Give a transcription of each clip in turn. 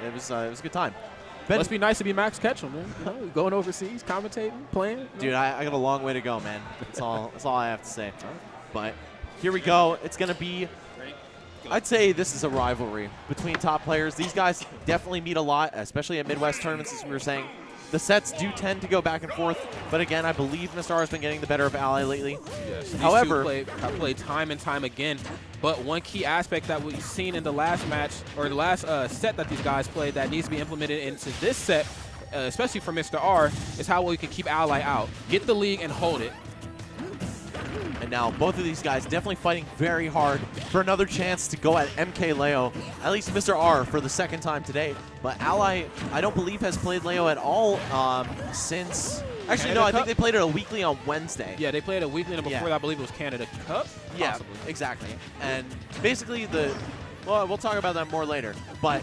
It was a good time. Must be nice to be Max Ketchum, man. You know, going overseas, commentating, playing. Dude, I got a long way to go, man. That's all I have to say. But here we go. It's going to be, I'd say this is a rivalry between top players. These guys definitely meet a lot, especially at Midwest tournaments, as we were saying. The sets do tend to go back and forth, but again, I believe Mr. R has been getting the better of Ally lately. Yes, however, have played time and time again. But one key aspect that we've seen in the last match, or the last set that these guys played that needs to be implemented into this set, especially for Mr. R, is how we can keep Ally out. Get the league and hold it. And now both of these guys definitely fighting very hard for another chance to go at MK Leo. At least Mr. R for the second time today. But Ally, I don't believe, has played Leo at all since... Actually, Canada no, I Cup? think they played it a weekly on Wednesday. Yeah, they played a weekly, and before that, I believe it was Canada Cup. Yeah, possibly. exactly. And basically well, we'll talk about that more later. But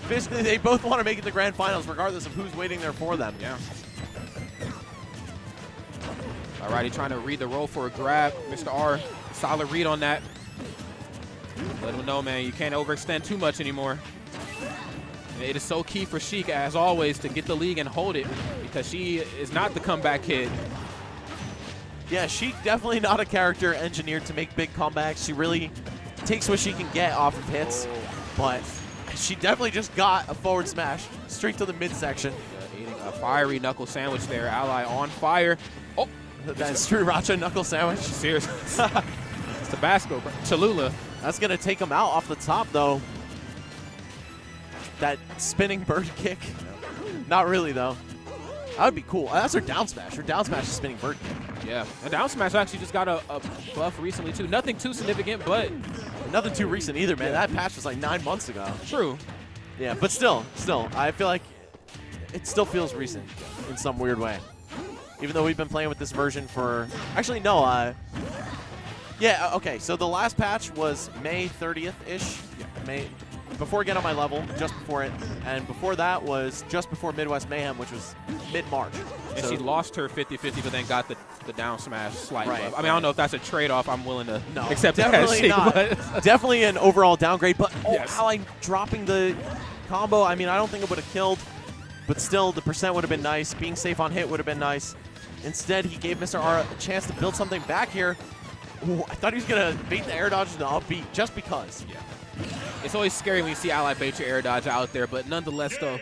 basically, they both want to make it to the grand finals regardless of who's waiting there for them. Yeah. Alrighty, trying to read the roll for a grab. Mr. R, solid read on that. Let him know, man, you can't overextend too much anymore. And it is so key for Sheik, as always, to get the league and hold it, because she is not the comeback kid. Yeah, Sheik definitely not a character engineered to make big comebacks. She really takes what she can get off of hits, but she definitely just got a forward smash straight to the midsection. Eating a fiery knuckle sandwich there. Ally on fire. Oh, that Sriracha knuckle sandwich. Seriously. It's Tabasco, bro. Cholula. That's going to take him out off the top, though. That spinning bird kick. Not really, though. That would be cool. That's her down smash. Her down smash is spinning bird kick. Yeah. The down smash actually just got a buff recently, too. Nothing too significant, but... Nothing too recent either, man. Yeah. That patch was like 9 months ago. True. Yeah, but still, I feel like it still feels recent in some weird way. Even though we've been playing with this version for... Actually, no. Yeah, okay. So the last patch was May 30th-ish. Yeah. Before Get On My Level, just before it. And before that was just before Midwest Mayhem, which was mid-March. And so she lost her 50-50, but then got the down smash slight right, buff. I mean, I don't know if that's a trade-off I'm willing to accept. Definitely not. Definitely an overall downgrade. But yes. Ally dropping the combo, I mean, I don't think it would have killed. But still, the percent would have been nice. Being safe on hit would have been nice. Instead, he gave Mr. R a chance to build something back here. Ooh, I thought he was going to bait the air dodge to the upbeat just because. Yeah. It's always scary when you see Ally bait your air dodge out there, but nonetheless, though,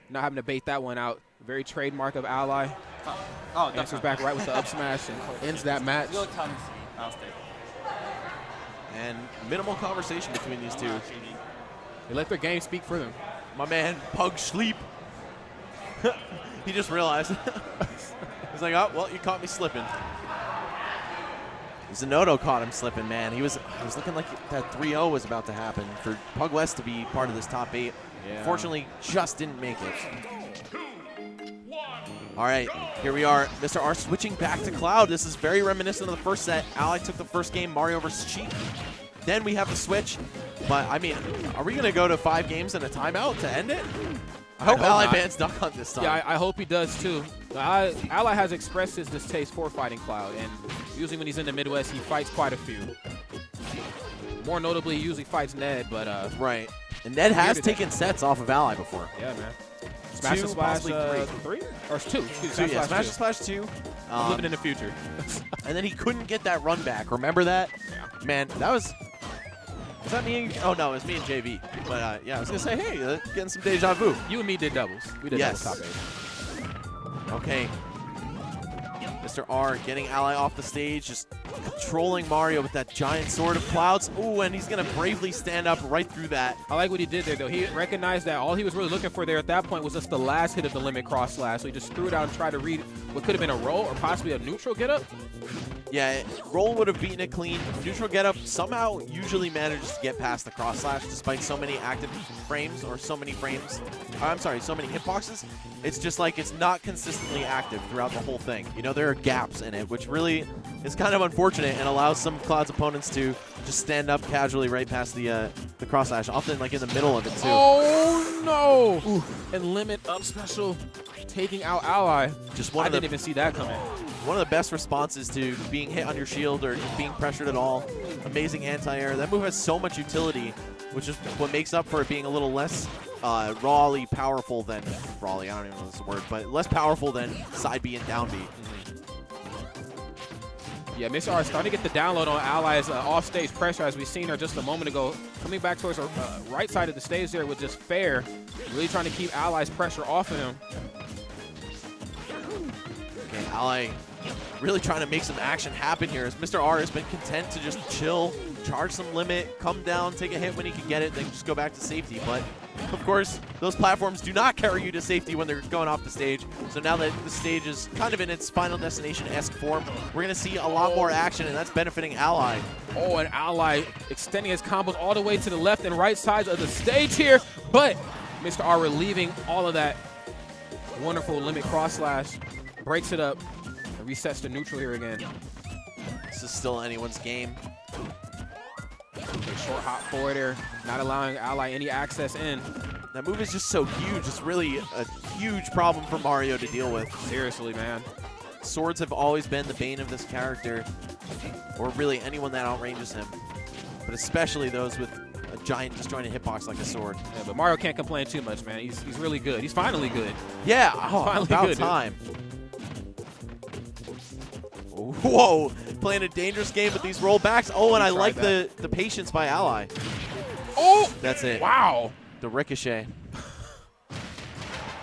not having to bait that one out. Very trademark of Ally. Answers back right with the up smash and ends that match. And minimal conversation between these two. They let their game speak for them. My man, Pug Sleep. He just realized. He's like, oh, well, you caught me slipping. Zanoto caught him slipping, man. He was looking like that 3-0 was about to happen for Pug West to be part of this top 8. Yeah. Fortunately, just didn't make it. All right, here we are. Mr. R switching back to Cloud. This is very reminiscent of the first set. Ally took the first game, Mario versus Sheik. Then we have the switch. But, I mean, are we going to go to 5 games and a timeout to end it? I hope Ally bans Duck Hunt this time. Yeah, I hope he does, too. Ally has expressed his distaste for fighting Cloud, and usually when he's in the Midwest, he fights quite a few. More notably, he usually fights Ned, but... right. And Ned has taken sets off of Ally before. Yeah, man. Smash and Splash 3? Or 2. Excuse me, Smash and Splash 2. I'm living in the future. And then he couldn't get that run back. Remember that? Yeah. Man, that was... Was that me? Oh, no, it was me and JV. But, yeah, I was going to say, hey, getting some deja vu. You and me did doubles. We did doubles top 8. Okay. Mr. R getting Ally off the stage, just controlling Mario with that giant sword of clouds. Ooh, and he's going to bravely stand up right through that. I like what he did there, though. He recognized that all he was really looking for there at that point was just the last hit of the limit cross slash. So he just threw it out and tried to read what could have been a roll or possibly a neutral get-up. Yeah, roll would have beaten it clean. Neutral get-up somehow usually manages to get past the cross slash despite so many active frames or so many frames. I'm sorry, so many hitboxes. It's just like it's not consistently active throughout the whole thing. You know, there are gaps in it, which really is kind of unfortunate and allows some Cloud's opponents to just stand up casually right past the cross slash, often like in the middle of it too. Oh no! Ooh. And limit up special taking out Ally. Just I didn't even see that coming. One of the best responses to being hit on your shield or just being pressured at all. Amazing anti-air. That move has so much utility, which is what makes up for it being a little less rawly powerful than rawly. I don't even know if that's a word, but less powerful than side B and down B. Yeah, Mr. R starting to get the download on Ally's off-stage pressure, as we've seen her just a moment ago. Coming back towards the right side of the stage there with just fair. Really trying to keep Ally's pressure off of him. Okay, Ally really trying to make some action happen here as Mr. R has been content to just chill, charge some limit, come down, take a hit when he can get it, then just go back to safety. But, of course, those platforms do not carry you to safety when they're going off the stage. So now that the stage is kind of in its Final Destination-esque form, we're going to see a lot more action, and that's benefiting Ally. Oh, and Ally extending his combos all the way to the left and right sides of the stage here. But Mr. R relieving all of that wonderful limit cross slash, breaks it up, and resets to neutral here again. This is still anyone's game. Okay, short hop forward there, not allowing Ally any access in. That move is just so huge. It's really a huge problem for Mario to deal with. Seriously, man. Swords have always been the bane of this character, or really anyone that outranges him, but especially those with a giant disjointed hitbox like a sword. Yeah, but Mario can't complain too much, man. He's really good. He's finally good. Yeah, finally about good, time. Whoa, playing a dangerous game with these rollbacks. Oh, and I like the patience by Ally. Oh! That's it. Wow. The ricochet.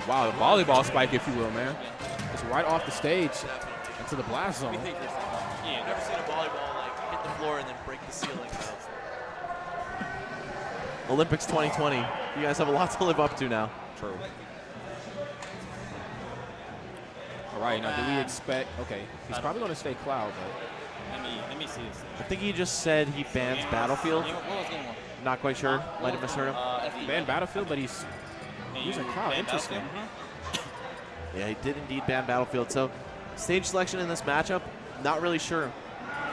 Wow, the volleyball spike, if you will, man. It's right off the stage into the blast zone. Yeah, never seen a volleyball like hit the floor and then break the ceiling. Olympics 2020. You guys have a lot to live up to now. True. All right, now do we expect? Okay, he's probably going to stay Cloud, but let me see this. I think he just said he bans Battlefield. What was game one? Not quite sure. Might have misheard him. Ban Battlefield, but he's using Cloud. Interesting. Yeah, he did indeed ban Battlefield. So stage selection in this matchup, not really sure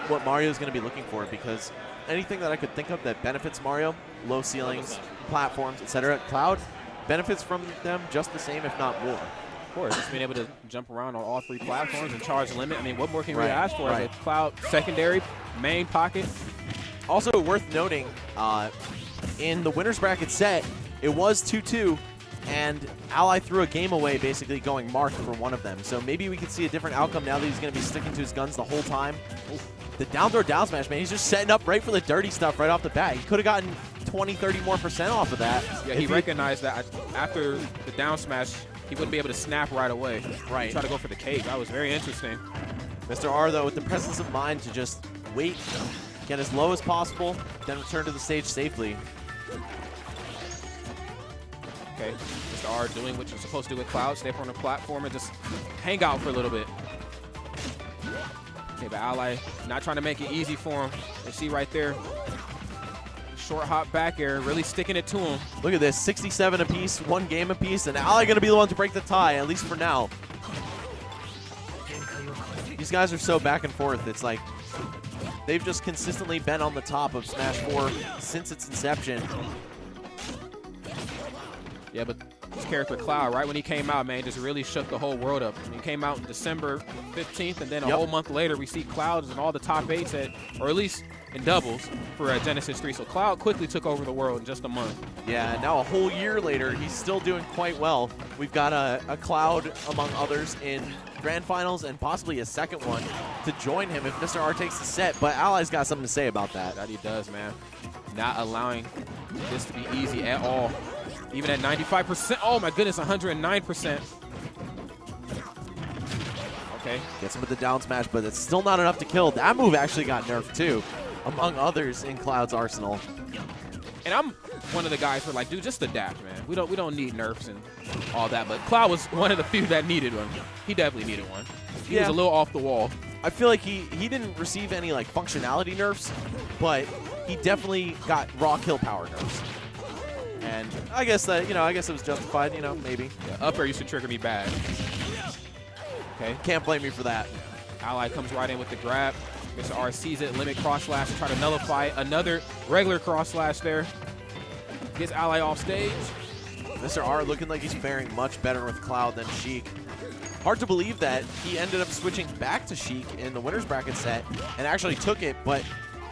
what Mario is going to be looking for, because anything that I could think of that benefits Mario, low ceilings, platforms, etc., Cloud benefits from them just the same, if not more. Of course, just being able to jump around on all three platforms and charge limit. I mean, what more can we Right, ask for right. as a Cloud secondary main pocket? Also worth noting, in the winner's bracket set, it was 2-2, and Ally threw a game away basically going marked for one of them. So maybe we could see a different outcome now that he's going to be sticking to his guns the whole time. The down throw down smash, man, he's just setting up right for the dirty stuff right off the bat. He could have gotten 20-30 more % off of that. Yeah, he recognized that after the down smash, he wouldn't be able to snap right away. Right. Try to go for the cake. That was very interesting. Mr. R, though, with the presence of mind to just wait, get as low as possible, then return to the stage safely. Okay, Mr. R doing what you're supposed to do with Cloud, stay up on the platform and just hang out for a little bit. Okay, but Ally not trying to make it easy for him. You see right there, short hop back air, really sticking it to him. Look at this, 67 apiece, one game apiece, and Ally going to be the one to break the tie, at least for now. These guys are so back and forth. It's like they've just consistently been on the top of Smash 4 since its inception. Yeah, but this character Cloud, right when he came out, man, just really shook the whole world up. He came out on December 15th, and then a whole month later, we see Cloud in all the top 8s, or at least in doubles for Genesis 3. So Cloud quickly took over the world in just a month. Yeah, now a whole year later, he's still doing quite well. We've got a Cloud, among others, in Grand Finals and possibly a second one to join him if Mr. R takes the set. But Ally's got something to say about that. That he does, man. Not allowing this to be easy at all. Even at 95%. Oh, my goodness, 109%. Okay. Gets him with the down smash, but it's still not enough to kill. That move actually got nerfed, too, among others in Cloud's arsenal. And I'm one of the guys who are like, dude, just adapt, man. We don't need nerfs and all that. But Cloud was one of the few that needed one. He definitely needed one. He was a little off the wall. I feel like he didn't receive any like functionality nerfs, but he definitely got raw kill power nerfs. And I guess that, I guess it was justified, maybe. Yeah, up air used to trigger me bad. Okay. Can't blame me for that. Ally comes right in with the grab. Mr. R sees it, limit cross slash to try to nullify it. Another regular cross slash there. Gets Ally off stage. Mr. R looking like he's faring much better with Cloud than Sheik. Hard to believe that he ended up switching back to Sheik in the winner's bracket set and actually took it, but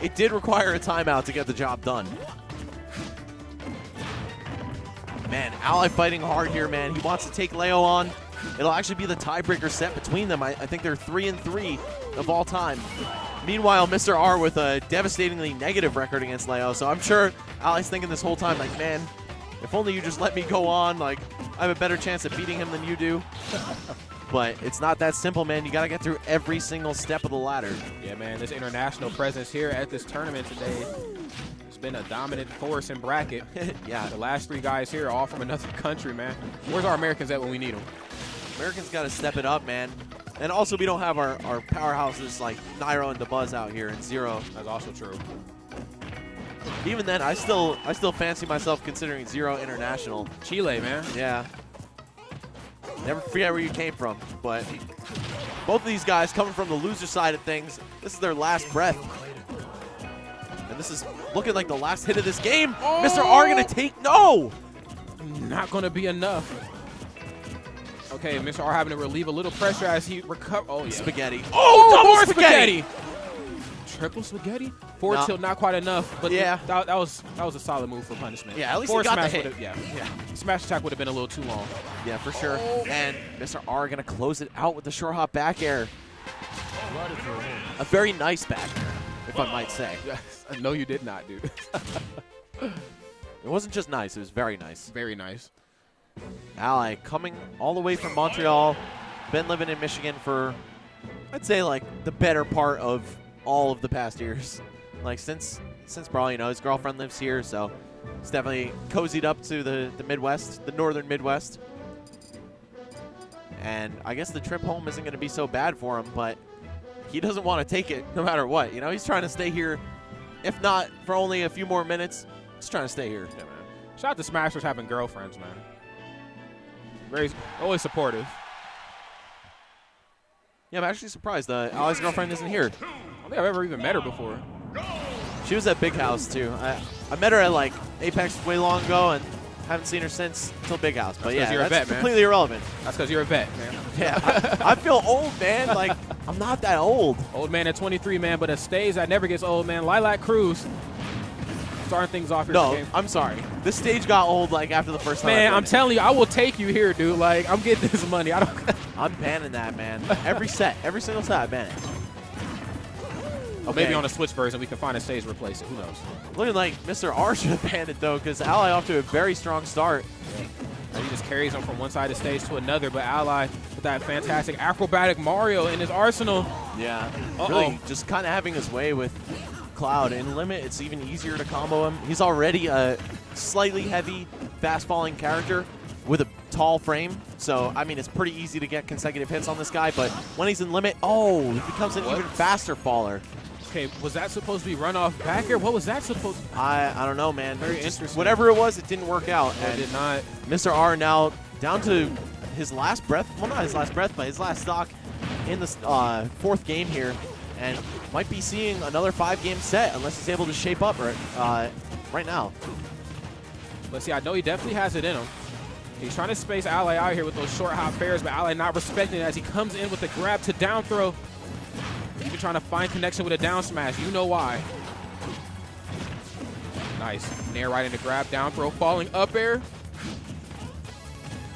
it did require a timeout to get the job done. Man, Ally fighting hard here, man. He wants to take Leo on. It'll actually be the tiebreaker set between them. I think they're 3-3 of all time. Meanwhile, Mr. R with a devastatingly negative record against Leo. So I'm sure Ally's thinking this whole time, like, man, if only you just let me go on. Like, I have a better chance of beating him than you do. But it's not that simple, man. You got to get through every single step of the ladder. Yeah, man, this international presence here at this tournament today has been a dominant force in bracket. Yeah. The last 3 guys here are all from another country, man. Where's our Americans at when we need them? Americans got to step it up, man. And also, we don't have our powerhouses like Nairo and DeBuzz out here, and Zero. That's also true. Even then, I still fancy myself considering Zero international. Chile, man. Yeah. Never forget where you came from. But both of these guys coming from the loser side of things, this is their last breath. And this is looking like the last hit of this game. Oh! Mr. R gonna take, no! Not gonna be enough. Okay, Mr. R having to relieve a little pressure as he recovers. Oh, yeah. Spaghetti. Oh, double spaghetti! Triple spaghetti? Forward tilt, not quite enough, but yeah, that was a solid move for punishment. Yeah, at least he got the hit. Yeah. Smash attack would have been a little too long. Yeah, for sure. Oh. And Mr. R gonna close it out with the short hop back air. A very nice back air, if I might say. Yes. No, you did not, dude. It wasn't just nice, it was very nice. Very nice. Ally coming all the way from Montreal, been living in Michigan for, I'd say, like the better part of all of the past years. Like since probably, you know, his girlfriend lives here, so he's definitely cozied up to the Midwest, the northern Midwest. And I guess the trip home isn't going to be so bad for him, but he doesn't want to take it no matter what. You know, he's trying to stay here, if not for only a few more minutes, he's trying to stay here. Yeah, man. Shout out to Smashers having girlfriends, man. Very, always supportive. Yeah, I'm actually surprised Ally's girlfriend isn't here. I don't think I've ever even met her before. She was at Big House, too. I met her at, like, Apex way long ago and haven't seen her since until Big House. But, yeah, you're a vet, completely irrelevant. That's because you're a vet, man. Yeah, I feel old, man. Like, I'm not that old. Old man at 23, man, but a stage that never gets old, man. Lilac Cruz. Starting things off here. No, I'm sorry. This stage got old, like, after the first time. Man, I'm telling you, I will take you here, dude. Like, I'm getting this money. I'm banning that, man. Every set, every single set, I ban it. Okay. Maybe on a Switch version we can find a stage to replace it. Who knows? Looking like Mr. R should have banned it, though, because Ally off to a very strong start. And he just carries him from one side of the stage to another, but Ally with that fantastic acrobatic Mario in his arsenal. Yeah, really just kind of having his way with Cloud. In Limit, it's even easier to combo him. He's already a slightly heavy, fast-falling character with a tall frame. So, I mean, it's pretty easy to get consecutive hits on this guy, but when he's in Limit, he becomes an even faster faller. Okay, was that supposed to be runoff back air? What was that supposed to be? I don't know, man. Very interesting. Whatever it was, it didn't work out. No, it did not. Mr. R now down to his last breath. Well, not his last breath, but his last stock in the 4th game here. And might be seeing another 5-game set unless he's able to shape up right now. Let's see, I know he definitely has it in him. He's trying to space Ally out here with those short hop fairs, but Ally not respecting it as he comes in with a grab to down throw. Even trying to find connection with a down smash. You know why. Nice. Nair right into grab, down throw, falling up air.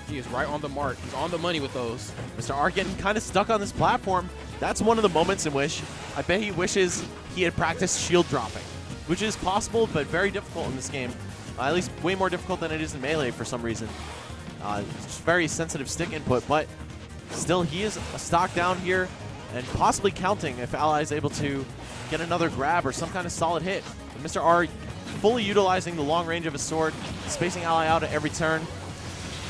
He is right on the mark. He's on the money with those. Mr. R getting kind of stuck on this platform. That's one of the moments in which I bet he wishes he had practiced shield dropping, which is possible but very difficult in this game. At least way more difficult than it is in Melee for some reason. It's very sensitive stick input, but still he is a stock down here and possibly counting if Ally is able to get another grab or some kind of solid hit. But Mr. R fully utilizing the long range of his sword, spacing Ally out at every turn.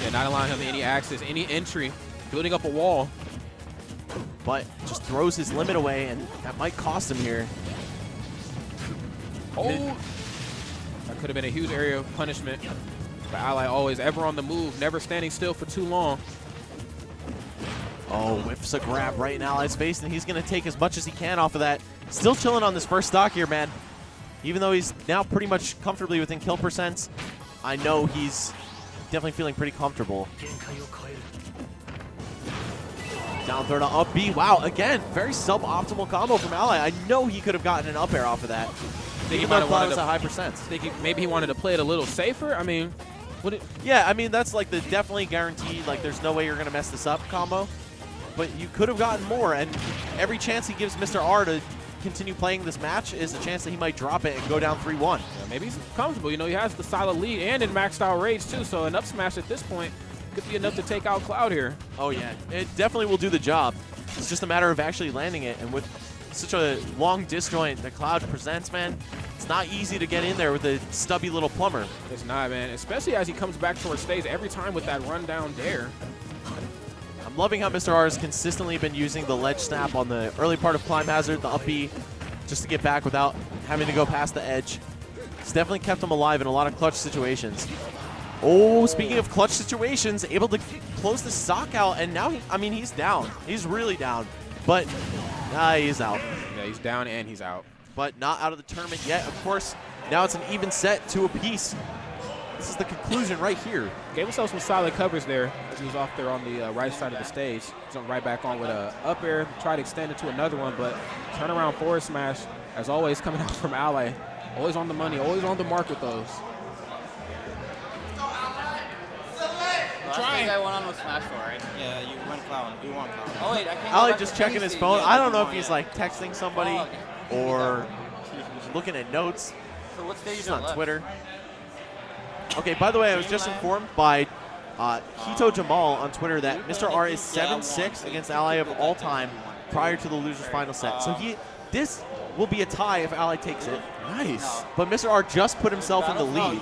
Yeah, not allowing him any access, any entry, building up a wall. But just throws his limit away, and that might cost him here. Oh! That could have been a huge area of punishment. But Ally always ever on the move, never standing still for too long. Oh, whiffs a grab right in Ally's face, and he's going to take as much as he can off of that. Still chilling on this first stock here, man. Even though he's now pretty much comfortably within kill percents, I know he's definitely feeling pretty comfortable. Down throw to up B. Wow, again, very suboptimal combo from Ally. I know he could have gotten an up air off of that. I think he might have wanted to high percents. Maybe he wanted to play it a little safer. I mean, Yeah, I mean, that's like the definitely guaranteed, like there's no way you're going to mess this up combo. But you could have gotten more, and every chance he gives Mr. R to continue playing this match is a chance that he might drop it and go down 3-1. Yeah, maybe he's comfortable. You know, he has the solid lead and in maxed out rage, too, so an up smash at this point could be enough to take out Cloud here. Oh, yeah. It definitely will do the job. It's just a matter of actually landing it, and with such a long disjoint that Cloud presents, man, it's not easy to get in there with a stubby little plumber. It's not, man, especially as he comes back towards stage every time with that rundown dare. I'm loving how Mr. R has consistently been using the ledge snap on the early part of Climb Hazard, the up B, just to get back without having to go past the edge. It's definitely kept him alive in a lot of clutch situations. Oh, speaking of clutch situations, able to close the sock out, and now, he's down. He's really down, but he's out. Yeah, he's down and he's out. But not out of the tournament yet. Of course, now it's an even set, 2 apiece. This is the conclusion right here. Gave himself some solid covers there as he was off there on the right side of the stage. Jumped right back on with a up air, tried to extend it to another one, but turnaround forward smash, as always, coming out from Ally. Always on the money, always on the mark with those. I think I went on with Smash 4, right? Yeah, you went Cloud. You want Cloud. Oh, wait, I can't. Ali just checking his phone. I don't know if he's like texting somebody or looking at notes. So what stage He's is on left? Twitter. Okay, by the way, I was just informed by Hito Jamal on Twitter that Mr. R is 7-6 against Ally of all time prior to the loser's final set. So this will be a tie if Ally takes it. Nice. But Mr. R just put himself in the lead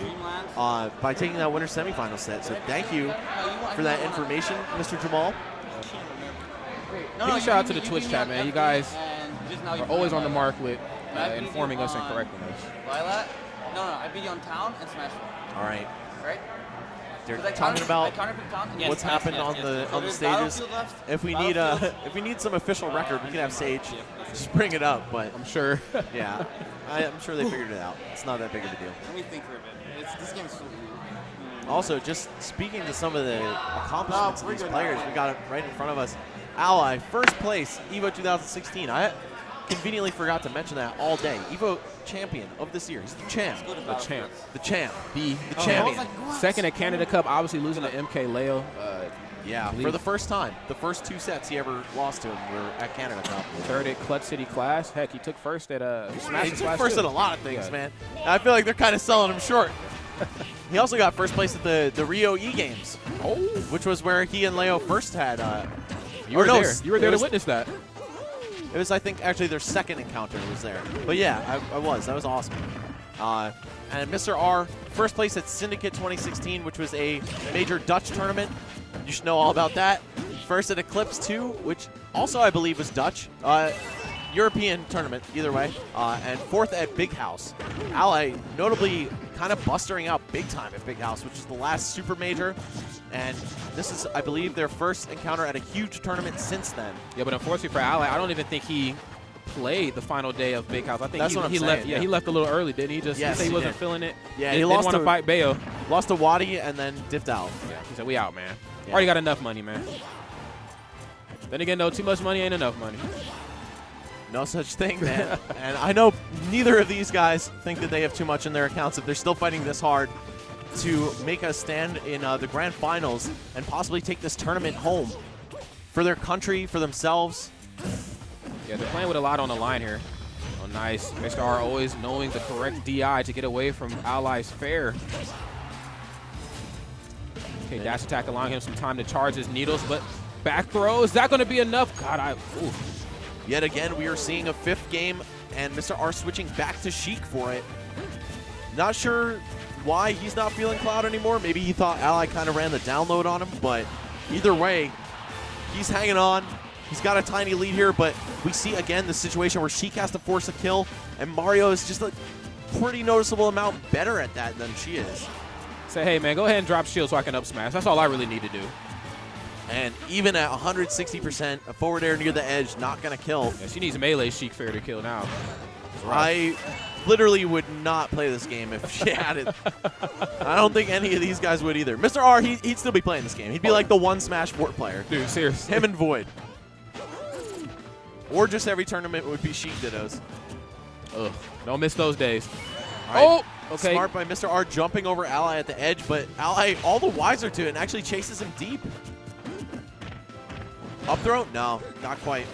by taking that winner's semifinal set. So thank you for that information, Mr. Jamal. Big shout out to the Twitch chat, man. You guys are always on the mark with informing us and correcting us. Lilat? No, I beat you on Town and Smash 4. All right. Right? They're talking about Yes, what's happened on the stages. If we need some official record, we can have Sage just bring it up. But I'm sure. yeah, I'm sure they figured it out. It's not that big of a deal. Let me think for a bit. This game's so weird. Also, just speaking to some of the accomplishments of these players, we got it right in front of us. Ally, first place, EVO 2016. I conveniently forgot to mention that all day. EVO champion of this year. He's the champ. The champ. The champ. The champion. Second at Canada Cup, obviously losing to MK Leo. Yeah, for the first time. The first 2 sets he ever lost to him were at Canada Cup. Third at Clutch City Clash. Heck, he took first at Smash He took Clash first too. at a lot of things, man. I feel like they're kind of selling him short. He also got first place at the Rio E-Games, which was where he and Leo first had. You were there. You were there to witness that. It was, I think, actually their second encounter was there. But yeah, I was. That was awesome. And Mr. R, first place at Syndicate 2016, which was a major Dutch tournament. You should know all about that. First at Eclipse 2, which also I believe was Dutch. European tournament, either way. And fourth at Big House. Ally notably kind of bustering out big time at Big House, which is the last super major. And this is, I believe, their first encounter at a huge tournament since then. Yeah, but unfortunately for Ally, I don't even think he played the final day of Big House. I think That's what I'm he saying, left. Yeah, he left a little early, didn't he? Just Yes, he said he he wasn't did. feeling it. Yeah, he he lost lost want to to fight Bayo. Lost to Wadi and then dipped out. Yeah, he said we out, man. Yeah. Already got enough money, man. Then again, no, too much money ain't enough money. No such thing, man. And I know neither of these guys think that they have too much in their accounts if they're still fighting this hard to make a stand in the grand finals and possibly take this tournament home for their country, for themselves. Yeah, they're playing with a lot on the line here. Oh, nice. Mr. R always knowing the correct DI to get away from Ally's fair. Okay, dash attack allowing him some time to charge his needles, but back throw, is that going to be enough? God, Yet again, we are seeing a 5th game, and Mr. R switching back to Sheik for it. Not sure why he's not feeling Cloud anymore. Maybe he thought Ally kind of ran the download on him, but either way, he's hanging on. He's got a tiny lead here, but we see again the situation where Sheik has to force a kill, and Mario is just a pretty noticeable amount better at that than she is. Say, hey, man, go ahead and drop shield so I can up smash. That's all I really need to do. And even at 160%, a forward air near the edge, not going to kill. Yeah, she needs melee Sheik fair to kill now. I literally would not play this game if she had it. I don't think any of these guys would either. Mr. R, he'd still be playing this game. He'd be like the one Smash 4 player. Dude, seriously. Him and Void. Or just every tournament would be Sheik Dittos. Ugh, don't miss those days. All right. Oh! Okay. Smart by Mr. R jumping over Ally at the edge, but Ally all the wiser to it and actually chases him deep. Up throw? No, not quite.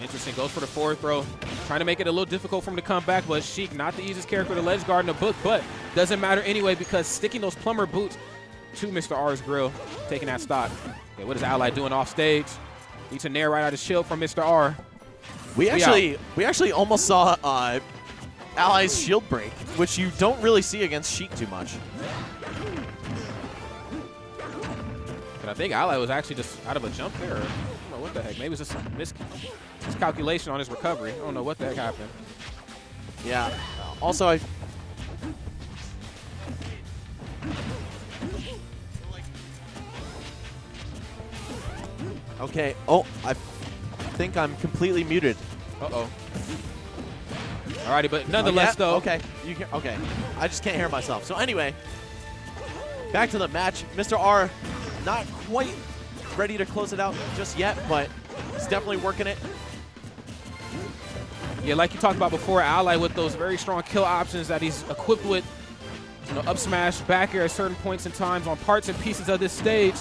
Interesting. Goes for the forward throw. Trying to make it a little difficult for him to come back, but Sheik, not the easiest character to ledge guard in the book, but doesn't matter anyway because sticking those plumber boots to Mr. R's grill, taking that stock. Okay, what is Ally doing off stage? Needs a nair right out of shield from Mr. R. We actually almost saw Ally's shield break, which you don't really see against Sheik too much. But I think Ally was actually just out of a jump there. I don't know what the heck. Maybe it was just a miscalculation on his recovery. I don't know what the heck happened. Yeah. Also, okay. Oh, I think I'm completely muted. Uh-oh. Alrighty, but nonetheless, though. Okay. Okay. I just can't hear myself. So anyway, back to the match. Mr. R, not quite ready to close it out just yet, but he's definitely working it. Yeah, like you talked about before, Ally with those very strong kill options that he's equipped with. You know, up smash, back air at certain points in times on parts and pieces of this stage.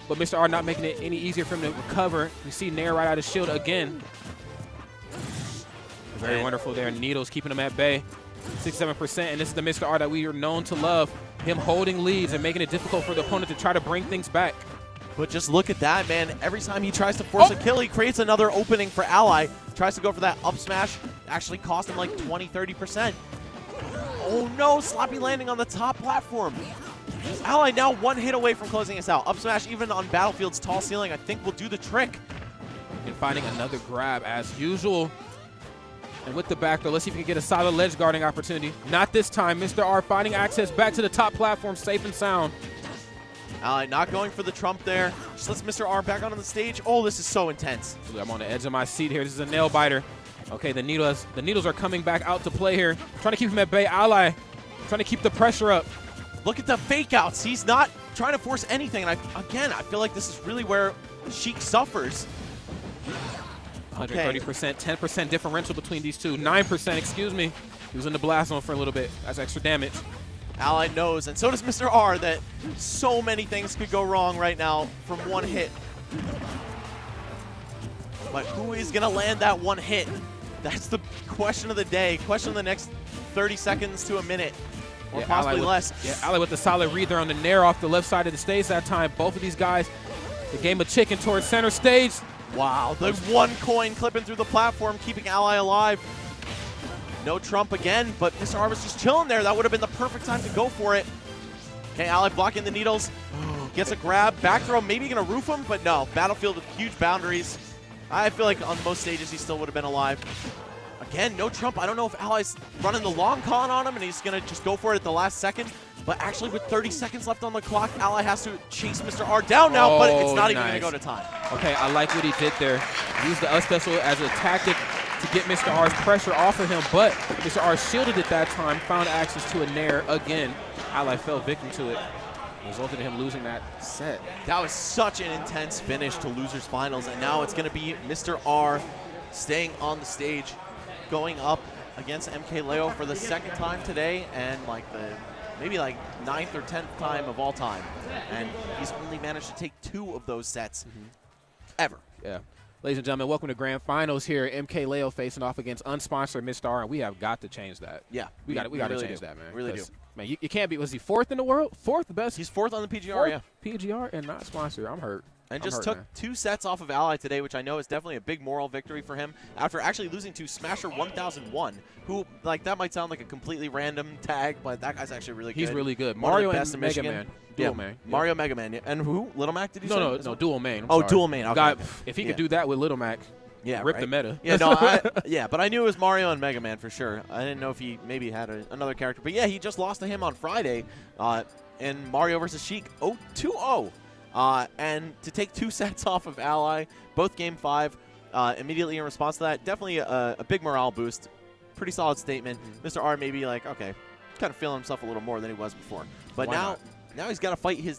But Mr. R not making it any easier for him to recover. We see nair right out of shield again. Very wonderful there. Needles keeping him at bay. 67%, and this is the Mr. R that we are known to love. Him holding leads and making it difficult for the opponent to try to bring things back. But just look at that, man. Every time he tries to force a kill, he creates another opening for Ally. Tries to go for that up smash. Actually cost him like 20-30%. Oh no, sloppy landing on the top platform. Ally now one hit away from closing us out. Up smash even on Battlefield's tall ceiling I think will do the trick. And finding another grab as usual. And with the back throw, let's see if we can get a solid ledge guarding opportunity. Not this time. Mr. R finding access back to the top platform, safe and sound. Ally not going for the trump there. Just lets Mr. R back onto the stage. Oh, this is so intense. I'm on the edge of my seat here. This is a nail biter. Okay, the needles are coming back out to play here. Trying to keep him at bay. Ally trying to keep the pressure up. Look at the fake outs. He's not trying to force anything. And I feel like this is really where Sheik suffers. 130%, 10% differential between these two. 9%, excuse me. He was in the blast zone for a little bit. That's extra damage. Ally knows, and so does Mr. R, that so many things could go wrong right now from one hit. But who is going to land that one hit? That's the question of the day. Question of the next 30 seconds to a minute, or possibly less. Yeah, Ally with the solid read there on the nair off the left side of the stage that time. Both of these guys, the game of chicken towards center stage. Wow, the one coin clipping through the platform, keeping Ally alive. No trump again, but Mr. R was just chilling there. That would have been the perfect time to go for it. Okay, Ally blocking the needles. Gets a grab. Back throw, maybe going to roof him, but no. Battlefield with huge boundaries. I feel like on most stages he still would have been alive. Again, no trump. I don't know if Ally's running the long con on him and he's going to just go for it at the last second. But actually with 30 seconds left on the clock, Ally has to chase Mr. R down now, but it's not even going to go to time. Okay, I like what he did there. Used the up special as a tactic to get Mr. R's pressure off of him, but Mr. R shielded at that time, found access to a nair again. Ally fell victim to it. Resulted in him losing that set. That was such an intense finish to Losers Finals, and now it's going to be Mr. R staying on the stage, going up against MK Leo for the second time today, and like the maybe like 9th or 10th time of all time. And he's only managed to take 2 of those sets ever. Yeah. Ladies and gentlemen, welcome to Grand Finals here. MK Leo facing off against unsponsored Mr. R, and we have got to change that. Yeah. We got to really change that, man. We really do. Man, you can't be, was he 4th in the world? 4th best? He's 4th on the PGR, Fourth PGR and not sponsored. I'm hurt. And just took 2 sets off of Ally today, which I know is definitely a big moral victory for him after actually losing to Smasher 1001, who, like, that might sound like a completely random tag, but that guy's actually really good. He's really good. Mario and Mega Man. Dual main. Mario Mega Man. Yeah. And who? Little Mac, did you say? No, dual main. I'm sorry. Dual main. Okay. God, if he could do that with Little Mac, rip the meta. Yeah, no, but I knew it was Mario and Mega Man for sure. I didn't know if he maybe had another character. But yeah, he just lost to him on Friday in Mario vs. Sheik 2-0. And to take 2 sets off of Ally, both game 5, immediately in response to that, definitely a big morale boost. Pretty solid statement. Mr. R maybe like, okay, kind of feeling himself a little more than he was before. But now he's got to fight his